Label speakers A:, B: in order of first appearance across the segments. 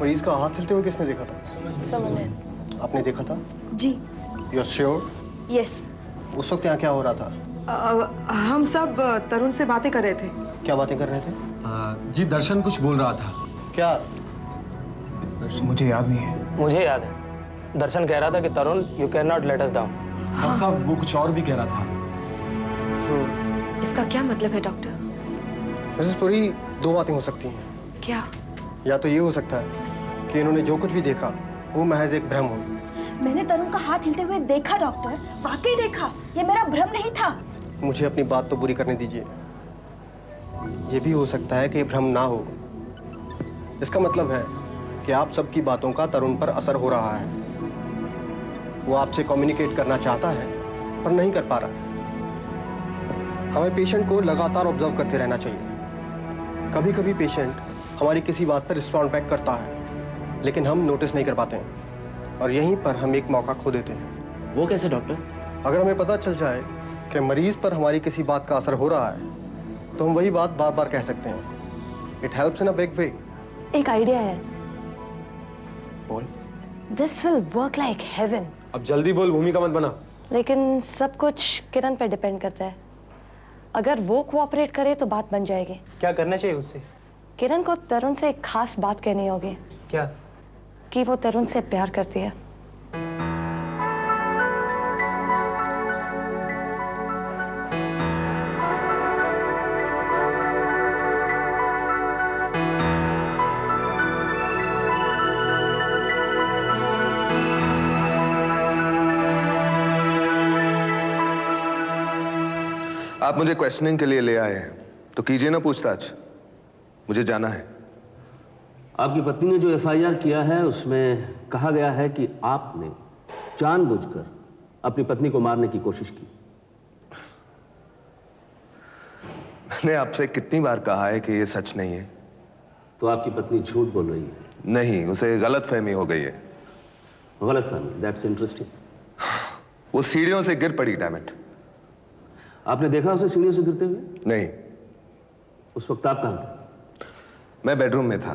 A: मरीज का हाथ हिलते हुए किसने देखा था?
B: सुमन ने।
A: आपने देखा था?
B: जी।
A: You are sure?
B: यस।
A: उस वक्त यहाँ क्या हो रहा था?
C: हम सब तरुण से बातें कर रहे थे।
A: क्या बातें कर रहे थे?
D: जी दर्शन कुछ बोल रहा था।
A: क्या?
D: मुझे याद नहीं है।
E: मुझे याद है, दर्शन कह रहा था कि Tarun you can not let us down.
D: Doctor साहब वो कुछ और भी कह रहा था।
B: इसका क्या मतलब है डॉक्टर?
A: मिसेस पुरी, दो बातें हो सकती हैं।
B: क्या?
A: या तो ये हो सकता है कि इन्होंने जो कुछ भी देखा वो महज एक भ्रम हो।
F: मैंने तरुण का हाथ हिलते हुए देखा डॉक्टर, वाकई देखा। ये मेरा भ्रम नहीं था।
A: मुझे अपनी बात तो पूरी करने दीजिए। ये भी हो सकता है कि भ्रम ना हो। इसका मतलब है कि आप सबकी बातों का तरुण पर असर हो रहा है। वो आपसे कम्युनिकेट करना चाहता है पर नहीं कर पा रहा। हमें पेशेंट को लगातार ऑब्जर्व करते रहना चाहिए। कभी कभी पेशेंट हमारी किसी बात पर रिस्पॉन्ड बैक करता है लेकिन हम नोटिस नहीं कर पाते हैं और यहीं पर हम एक मौका खो देते हैं।
E: वो कैसे डॉक्टर?
A: अगर हमें पता चल जाए कि मरीज पर हमारी किसी बात का असर हो रहा है तो हम वही बात बार बार कह सकते हैं। It helps in a big way.
B: एक आइडिया है।
A: बोल।
B: This will work like heaven.
D: अब जल्दी बोल, भूमिका मत बना।
B: लेकिन सब कुछ किरण पे डिपेंड करता है। अगर वो कोऑपरेट करे तो बात बन जाएगी।
E: क्या करना चाहिए उससे?
B: किरण को तरुण से एक खास बात कहनी होगी।
E: क्या?
B: कि वो तरुण से प्यार करती है।
G: आप मुझे क्वेश्चनिंग के लिए ले आए हैं तो कीजिए ना पूछताछ। मुझे जाना है।
H: आपकी पत्नी ने जो एफआईआर किया है उसमें कहा गया है कि आपने जानबूझकर अपनी पत्नी को मारने की कोशिश की।
G: मैंने आपसे कितनी बार कहा है कि ये सच नहीं है।
H: तो आपकी पत्नी झूठ बोल रही है?
G: नहीं, उसे गलतफहमी हो गई है।
H: गलतफहमी? That's interesting.
G: वो सीढ़ियों से गिर पड़ी, डैम इट।
H: आपने देखा उसे सीढ़ियों से गिरते हुए?
G: नहीं।
H: उस वक्त आप कहां थे?
G: मैं बेडरूम में था।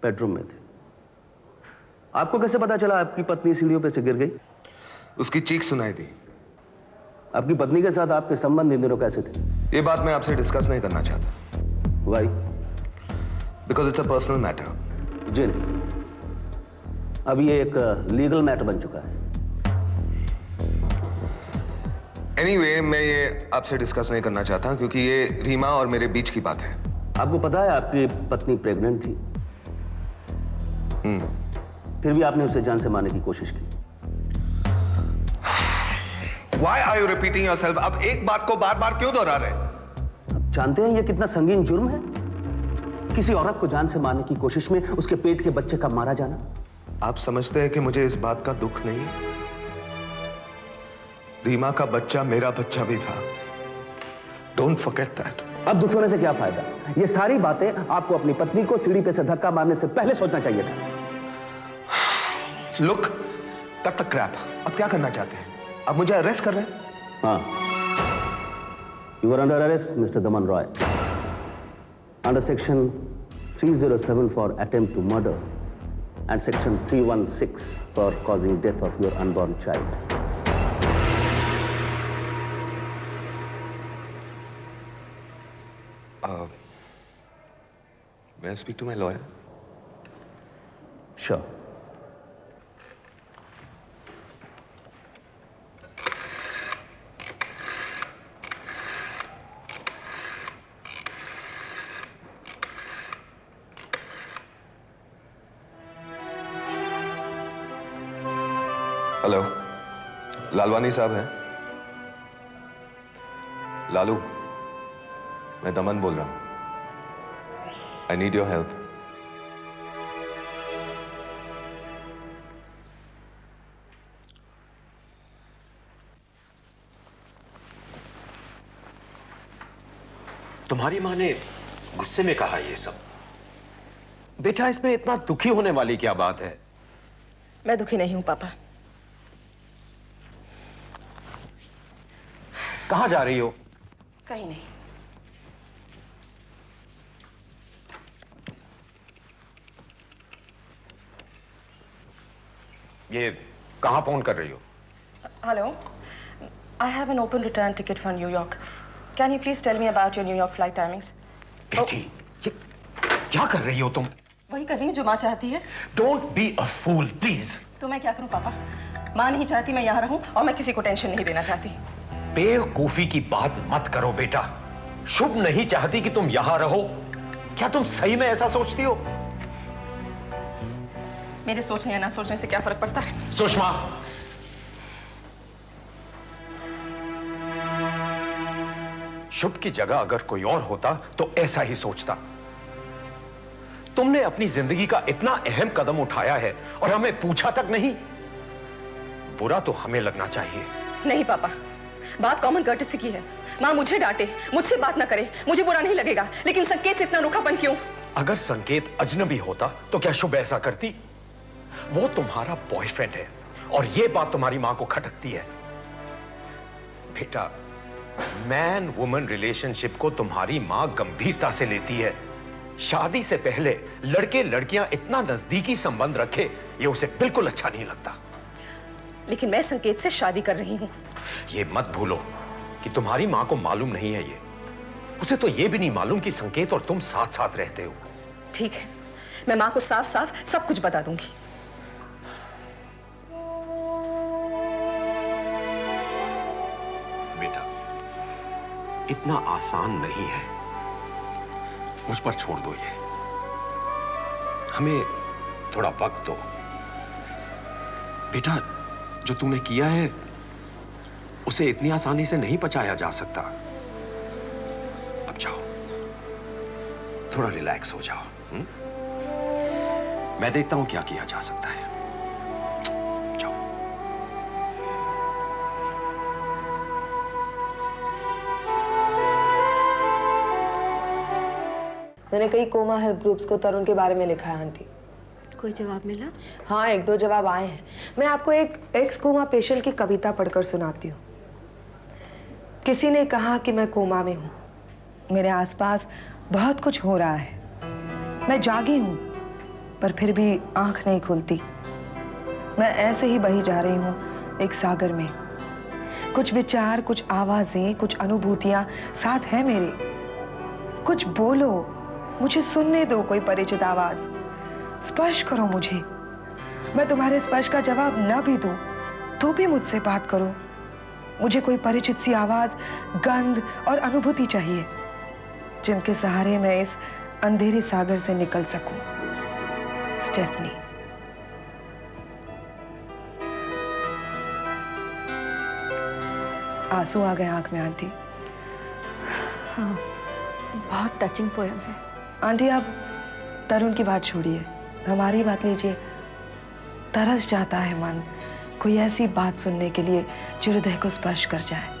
H: बेडरूम में थे। आपको कैसे पता चला आपकी पत्नी सीढ़ियों पे से गिर गई?
G: उसकी चीख सुनाई दी।
H: आपकी पत्नी के साथ आपके संबंध इन दिनों कैसे थे?
G: ये बात मैं आपसे डिस्कस नहीं करना चाहता।
H: Why?
G: Because it's a personal matter.
H: जी नहीं, अब ये एक लीगल मैटर बन चुका है।
G: एनीवे, मैं ये आपसे डिस्कस नहीं करना चाहता क्योंकि ये रीमा और मेरे बीच की बात है।
H: आपको पता है आपकी पत्नी प्रेग्नेंट थी? फिर भी आपने उसे जान से मारने की कोशिश की।
G: Why are you repeating yourself? अब एक बात को बार बार क्यों दोहरा रहे?
H: आप जानते हैं ये कितना संगीन जुर्म है? किसी औरत को जान से मारने की कोशिश में उसके पेट के बच्चे का मारा जाना।
G: आप समझते हैं कि मुझे इस बात का दुख नहीं है? रीमा का बच्चा मेरा बच्चा भी था। Don't forget that.
H: अब दुख होने से क्या फायदा? ये सारी बातें आपको अपनी पत्नी को सीढ़ी पे से धक्का मारने से पहले सोचना चाहिए था।
G: Look, cut the crap. अब क्या करना चाहते हैं? आप मुझे अरेस्ट कर रहे हैं?
H: हाँ, you are under arrest, Mr. Daman Roy. Under section 307 for attempt to murder and section 316 for causing death of your unborn child.
G: May I speak to my lawyer?
H: Sure.
G: Hello, Lalwani साहब हैं? लालू, मैं दमन बोल रहा हूं। I need your help.
I: तुम्हारी माँ ने गुस्से में कहा ये सब। बेटा, इसमें इतना दुखी होने वाली क्या बात है?
C: मैं दुखी नहीं हूँ पापा।
I: कहाँ जा रही हो?
C: कहीं नहीं।
I: ये कहाँ फोन कर रही हो?
C: Hello, I have an open return ticket for New York. Can you please tell me about your New York flight timings?
I: बेटी, ये क्या कर रही हो तुम?
C: वही कर रही हूँ जो माँ चाहती है।
I: Don't be a fool please.
C: तो मैं क्या करूँ पापा? माँ नहीं चाहती मैं यहाँ रहूँ और मैं किसी को टेंशन नहीं देना चाहती।
I: बेवकूफी की बात मत करो बेटा। शुभ नहीं चाहती कि तुम यहाँ रहो। क्या तुम सही में ऐसा सोचती हो?
C: मेरे सोचने या ना सोचने से क्या फर्क पड़ता है?
I: सुषमा, शुभ की जगह अगर कोई और होता तो ऐसा ही सोचता। तुमने अपनी जिंदगी का इतना अहम कदम उठाया है और हमें पूछा तक नहीं। बुरा तो हमें लगना चाहिए।
C: नहीं पापा, बात कॉमन कर्टेसी की है। माँ मुझे डांटे, मुझसे बात ना करे, मुझे बुरा नहीं लगेगा, लेकिन संकेत से इतना रूखापन क्यों?
I: अगर संकेत अजनबी होता तो क्या शुभ ऐसा करती? वो तुम्हारा बॉयफ्रेंड है और ये बात तुम्हारी मां को खटकती है। बेटा, मैन वुमन रिलेशनशिप को तुम्हारी मां गंभीरता से लेती है। शादी से पहले लड़के लड़कियां इतना नजदीकी संबंध रखे, ये उसे बिल्कुल अच्छा नहीं लगता।
C: लेकिन मैं संकेत से शादी कर रही हूँ।
I: ये मत भूलो कि तुम्हारी मां को मालूम नहीं है ये। उसे तो ये भी नहीं मालूम कि संकेत और तुम साथ साथ रहते हो।
C: ठीक है, मैं माँ को साफ साफ सब कुछ बता दूंगी।
I: बेटा, इतना आसान नहीं है। मुझ पर छोड़ दो ये। हमें थोड़ा वक्त दो। बेटा, जो तूने किया है उसे इतनी आसानी से नहीं पचाया जा सकता। अब जाओ, थोड़ा रिलैक्स हो जाओ। मैं देखता हूं क्या किया जा सकता है। जाओ।
C: मैंने कई कोमा हेल्प ग्रुप्स को तरुण के बारे में लिखा है आंटी।
B: कोई जवाब मिला?
C: हाँ, 1-2 जवाब आए हैं। मैं आपको एक एक्स कोमा पेशेंट की कविता पढ़कर सुनाती हूँ। किसी ने कहा कि मैं कोमा में हूँ, मेरे आसपास बहुत कुछ हो रहा है, मैं जागी हूँ पर फिर भी आंख नहीं खुलती। मैं ऐसे ही बही जा रही हूँ एक सागर में। कुछ विचार, कुछ आवाजें, कुछ अनुभूतियां साथ हैं मेरे। कुछ बोलो, मुझे सुनने दो कोई परिचित आवाज। स्पर्श करो मुझे। मैं तुम्हारे स्पर्श का जवाब न भी दूं तो भी मुझसे बात करो। मुझे कोई परिचित सी आवाज, गंध और अनुभूति चाहिए जिनके सहारे मैं इस अंधेरे सागर से निकल सकूं। स्टेफनी। आंसू आ गए आंख में आंटी।
B: हाँ, बहुत टचिंग पोयम है।
C: आंटी, आप तरुण की बात छोड़िए, हमारी बात लीजिए। तरस जाता है मन कोई ऐसी बात सुनने के लिए जो हृदय को स्पर्श कर जाए।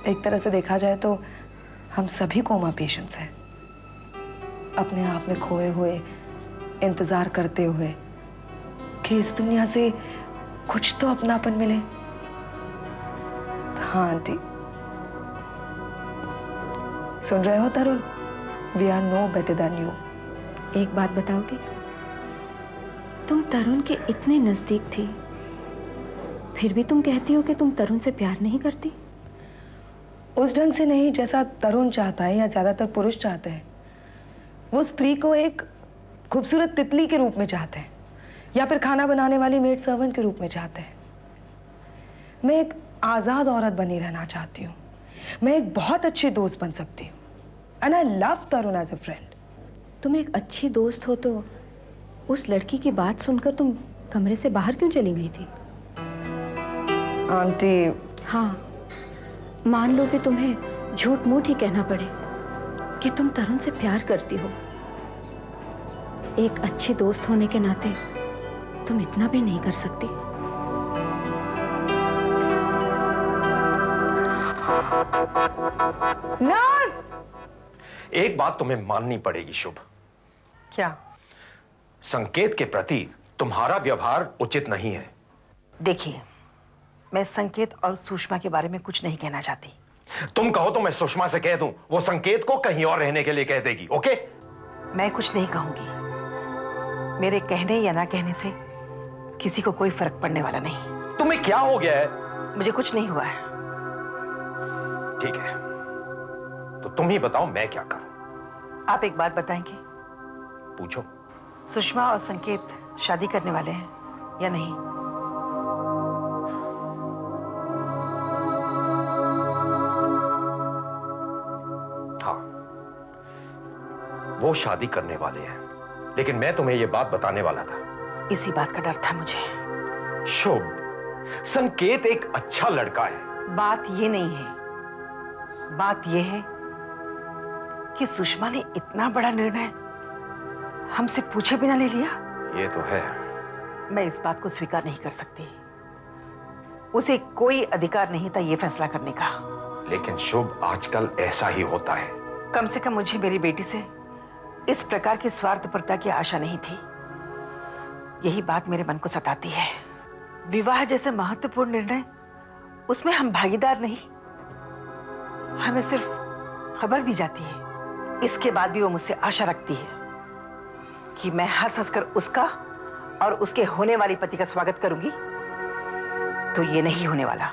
C: एक तरह से देखा जाए तो हम सभी कोमा पेशेंट्स हैं, अपने आप में खोए हुए, इंतजार करते हुए कि इस दुनिया से कुछ तो अपनापन मिले। हाँ आंटी, सुन रहे हो Tarun? We are no better than you.
B: एक बात बताओगी? तुम तरुण के इतने नजदीक थी, फिर भी तुम कहती हो कि तुम तरुण से प्यार नहीं करती।
C: उस ढंग से नहीं जैसा तरुण चाहता है या ज्यादातर पुरुष चाहते हैं। वो स्त्री को एक खूबसूरत तितली के रूप में चाहते हैं या फिर खाना बनाने वाली मेड सर्वेंट के रूप में चाहते हैं। मैं एक आजाद औरत बनी रहना चाहती हूँ। मैं एक बहुत अच्छी दोस्त बन सकती हूँ। And I love Tarun as a friend.
B: तुम एक अच्छी दोस्त हो तो उस लड़की की बात सुनकर तुम कमरे से बाहर क्यों चली गई थी?
C: आंटी,
B: हाँ, मान लो कि तुम्हें झूठ मूठ ही कहना पड़े कि तुम तरुण से प्यार करती हो। एक अच्छी दोस्त होने के नाते तुम इतना भी नहीं कर सकती।
C: नर्स!
I: एक बात तुम्हें माननी पड़ेगी शुभ।
C: क्या?
I: संकेत के प्रति तुम्हारा व्यवहार उचित नहीं है।
J: देखिए, मैं संकेत और सुषमा के बारे में कुछ नहीं कहना चाहती।
I: तुम कहो तो मैं सुषमा से कह दूं, वो संकेत को कहीं और रहने के लिए कह देगी। ओके?
J: मैं कुछ नहीं कहूंगी। मेरे कहने या ना कहने से किसी को कोई फर्क पड़ने वाला नहीं।
I: तुम्हें क्या हो गया है?
J: मुझे कुछ नहीं हुआ है।
I: ठीक है, तो तुम ही बताओ मैं क्या करूं।
J: आप एक बात बताएंगे,
I: पूछो।
J: सुषमा और संकेत शादी करने वाले हैं या नहीं?
I: हाँ, वो शादी करने वाले हैं, लेकिन मैं तुम्हें यह बात बताने वाला था।
J: इसी बात का डर था मुझे।
I: शुभ, संकेत एक अच्छा लड़का है।
J: बात ये नहीं है, बात ये है कि सुषमा ने इतना बड़ा निर्णय हमसे पूछे बिना ले लिया।
I: ये तो है।
J: मैं इस बात को स्वीकार नहीं कर सकती। उसे कोई अधिकार नहीं था ये फैसला करने का।
I: लेकिन शुभ, आजकल ऐसा ही होता है।
J: कम से कम मुझे मेरी बेटी से इस प्रकार की स्वार्थपरता की आशा नहीं थी। यही बात मेरे मन को सताती है। विवाह जैसे महत्वपूर्ण निर्णय, उसमें हम भागीदार नहीं, हमें सिर्फ खबर दी जाती है। इसके बाद भी वो मुझसे आशा रखती है कि मैं हंस हंस कर उसका और उसके होने वाली पति का स्वागत करूंगी। तो ये नहीं होने वाला।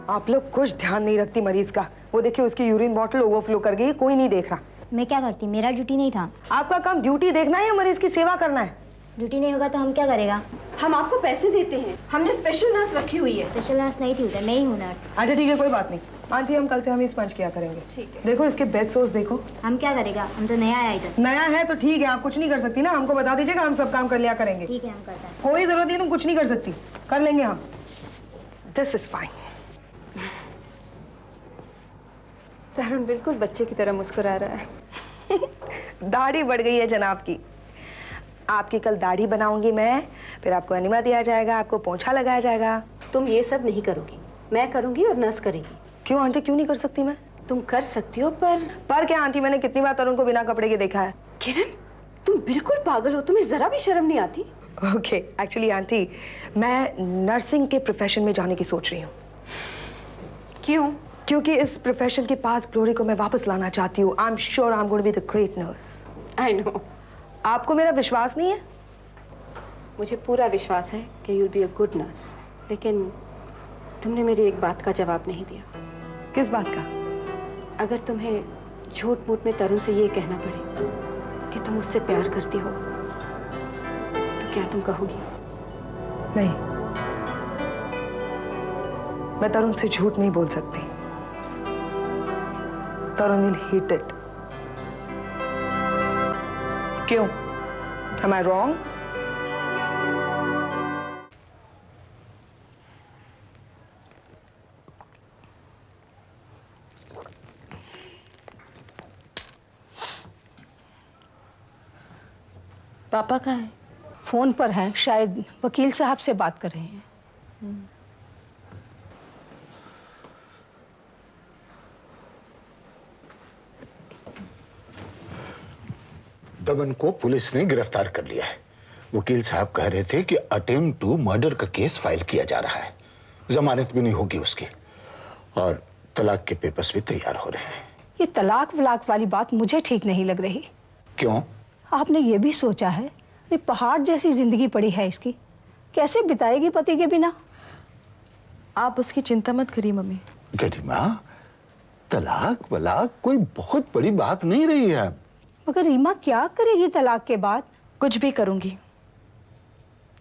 C: आप लोग कुछ ध्यान नहीं रखती मरीज का। वो देखिए, उसकी यूरिन बॉटल ओवरफ्लो कर गई, कोई नहीं देख रहा।
F: मैं क्या करती, मेरा ड्यूटी नहीं था।
C: आपका काम ड्यूटी देखना है या मरीज की सेवा करना है?
F: ड्यूटी नहीं होगा तो हम क्या करेगा?
B: हम आपको पैसे देते हैं, हमने स्पेशल नर्स रखी हुई है।
F: स्पेशल नर्स नहीं थी उधर, मैं ही हूँ नर्स।
C: अच्छा ठीक है, कोई बात नहीं आंटी, हम कल से हम ही स्पंज किया करेंगे।
B: ठीक है।
C: देखो इसके बेड सोर्स देखो।
F: हम क्या करेगा, हम तो नया आया इधर।
C: नया है तो ठीक है, आप कुछ नहीं कर सकती ना, हमको बता दीजिएगा, हम सब काम कर लिया करेंगे।
F: ठीक है, हम करते हैं।
C: कोई जरूरत नहीं, तुम कुछ नहीं कर सकती, कर लेंगे हम। This is fine.
B: तरुण बिल्कुल बच्चे की तरह मुस्कुरा रहा है।
C: दाढ़ी बढ़ गई है जनाब की। आपकी कल दाढ़ी बनाऊंगी मैं, फिर आपको एनिमा दिया जाएगा, आपको पोंछा लगाया जाएगा।
B: तुम ये सब नहीं करोगी, मैं करूंगी और नर्स करेगी।
C: क्यों आंटी, क्यों नहीं कर सकती मैं?
B: तुम कर सकती हो पर
C: क्या आंटी, मैंने कितनी बार तरुण को बिना कपड़े के देखा है।
B: किरण, तुम बिल्कुल पागल हो, तुम्हें जरा भी शर्म नहीं आती?
C: ओके, एक्चुअली आंटी मैं नर्सिंग के प्रोफेशन में जाने की सोच रही हूँ।
B: क्यों?
C: क्योंकि इस प्रोफेशन के पास ग्लोरी को मैं वापस लाना चाहती हूँ। I am sure I am going to be the great nurse.
B: I know.
C: आपको मेरा विश्वास नहीं है?
B: मुझे पूरा विश्वास है कि you will be a good nurse, लेकिन तुमने मेरी एक बात का जवाब नहीं दिया।
C: किस बात का?
B: अगर तुम्हें झूठ मूठ में तरुण से ये कहना पड़े कि तुम उससे प्यार करती हो, तो क्या तुम कहोगी?
C: नहीं, मैं तरुण से झूठ नहीं बोल सकती। तरुण विल हेट इट। क्यों? Am I wrong?
K: पापा कहाँ हैं? फोन पर हैं, शायद वकील साहब से बात कर रहे हैं।
L: दमन को पुलिस ने गिरफ्तार कर लिया है। वकील साहब कह रहे थे कि अटेम्प्ट टू मर्डर का केस फाइल किया जा रहा है। जमानत भी नहीं होगी उसकी, और तलाक के पेपर्स भी तैयार हो रहे हैं।
K: ये तलाक वलाक वाली बात मुझे ठीक नहीं लग रही।
L: क्यों?
K: आपने ये भी सोचा है, ये पहाड़ जैसी जिंदगी पड़ी है इसकी, कैसे बिताएगी पति के बिना?
C: आप उसकी चिंता मत करिए मम्मी।
L: गरिमा, तलाक वलाक कोई बहुत बड़ी बात नहीं रही है।
K: मगर रीमा क्या करेगी तलाक के बाद?
M: कुछ भी करूंगी,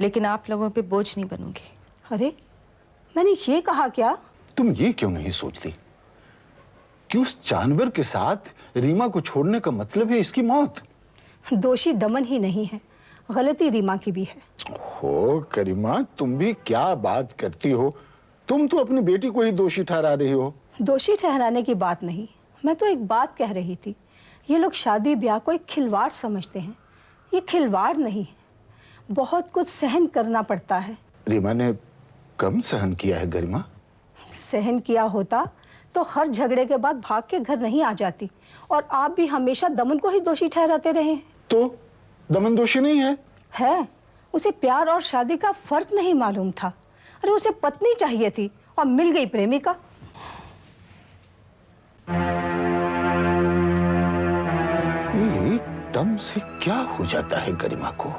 M: लेकिन आप लोगों पे बोझ नहीं बनूंगी।
K: अरे मैंने ये कहा क्या?
L: तुम ये क्यों नहीं सोचती कि उस जानवर के साथ रीमा को छोड़ने का मतलब है इसकी मौत?
K: दोषी दमन ही नहीं है, गलती रीमा की भी है।
L: हो गरिमा, तुम भी क्या बात करती हो? तुम तो अपनी बेटी को ही दोषी ठहरा रही हो।
K: दोषी ठहराने की बात नहीं, मैं तो एक बात कह रही थी। ये लोग शादी ब्याह को एक खिलवाड़ समझते हैं। ये खिलवाड़ नहीं है, बहुत कुछ सहन करना पड़ता है।
L: रीमा ने कम सहन किया है गरिमा।
K: सहन किया होता तो हर झगड़े के बाद भाग के घर नहीं आ जाती, और आप भी हमेशा दमन को ही दोषी ठहराते रहे हैं।
L: तो दमन दोषी नहीं है।
K: है, उसे प्यार और शादी का फर्क नहीं मालूम था। अरे उसे पत्नी चाहिए थी और मिल गई प्रेमिका।
L: ये एकदम से क्या हो जाता है गरिमा को?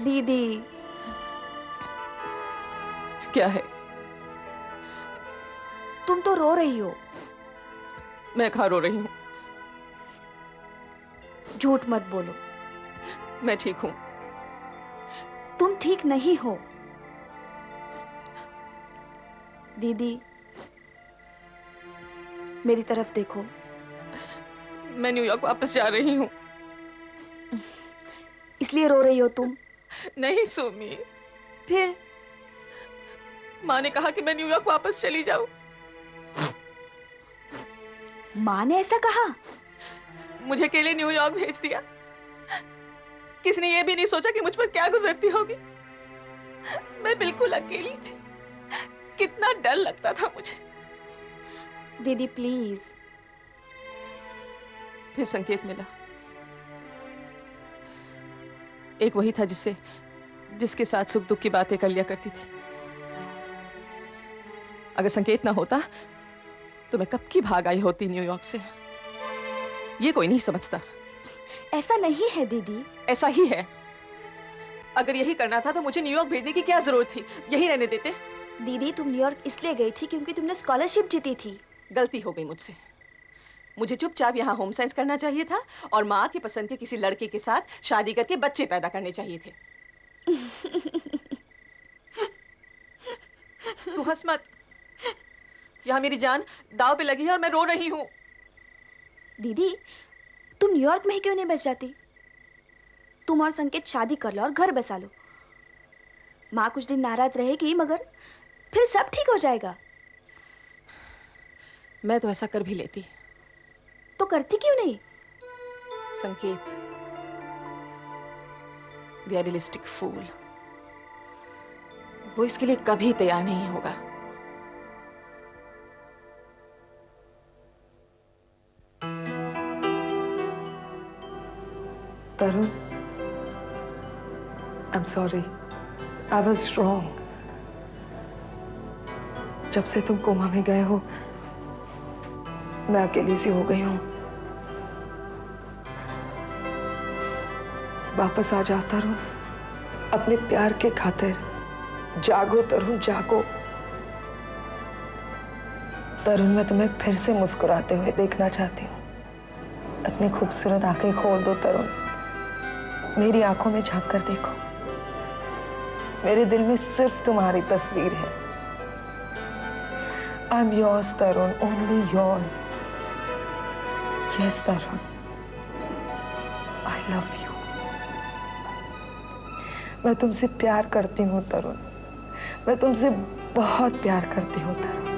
F: दीदी
J: क्या है?
F: तुम तो रो रही हो।
J: मैं कहाँ रो रही हूँ?
F: झूठ मत बोलो।
J: मैं ठीक हूँ।
F: तुम ठीक नहीं हो दीदी, मेरी तरफ देखो।
J: मैं न्यूयॉर्क वापस जा रही हूँ।
F: इसलिए रो रही हो तुम?
J: नहीं सोमी।
F: फिर?
J: माँ ने कहा कि मैं न्यूयॉर्क वापस चली जाऊं।
F: माँ ने ऐसा कहा?
J: मुझे अकेले न्यूयॉर्क भेज दिया। किसने ये भी नहीं सोचा कि मुझ पर क्या गुजरती होगी। मैं बिल्कुल अकेली थी। कितना डर लगता था मुझे।
F: दीदी प्लीज।
J: फिर संकेत मिला। एक वही था जिसके साथ सुख दुख की बातें कर लिया करती थी। अगर संकेत ना होता तो मैं कब की भाग आई होती न्यूयॉर्क से। ये कोई नहीं समझता।
F: ऐसा नहीं है दीदी।
J: ऐसा ही है। अगर यही करना था तो मुझे न्यूयॉर्क भेजने की क्या जरूरत थी? यही रहने देते।
F: दीदी तुम न्यूयॉर्क इसलिए गई थी क्योंकि तुमने स्कॉलरशिप जीती थी।
J: गलती हो गई मुझसे। मुझे चुपचाप यहाँ होम साइंस करना चाहिए था और माँ की पसंद के किसी लड़के के साथ शादी करके बच्चे पैदा करने चाहिए थे। तू हंस मत। यहाँ मेरी जान दाव पे लगी है और मैं रो रही हूँ।
F: दीदी तुम न्यूयॉर्क में ही क्यों नहीं बस जाती? तुम और संकेत शादी कर लो और घर बसा लो। माँ कुछ दिन नाराज रहेगी मगर फिर सब ठीक हो जाएगा।
J: मैं तो ऐसा कर भी लेती।
F: तो करती क्यों नहीं?
J: संकेत the idealistic fool, वो इसके लिए कभी तैयार नहीं होगा।
C: तरुण, I'm sorry. I was wrong. जब से तुम कोमा में गए हो मैं अकेली सी हो गई हूँ। वापस आ जा तरुण, अपने प्यार के खातिर। जागो तरुण, जागो। तरुण, मैं तुम्हें फिर से मुस्कुराते हुए देखना चाहती हूँ। अपनी खूबसूरत आंखें खोल दो तरुण। मेरी आंखों में झांक कर देखो। मेरे दिल में सिर्फ तुम्हारी तस्वीर है। I'm yours, Tarun, only yours. Yes, Tarun, I love you. मैं तुमसे प्यार करती हूँ तरुण। मैं तुमसे बहुत प्यार करती हूँ तरुण।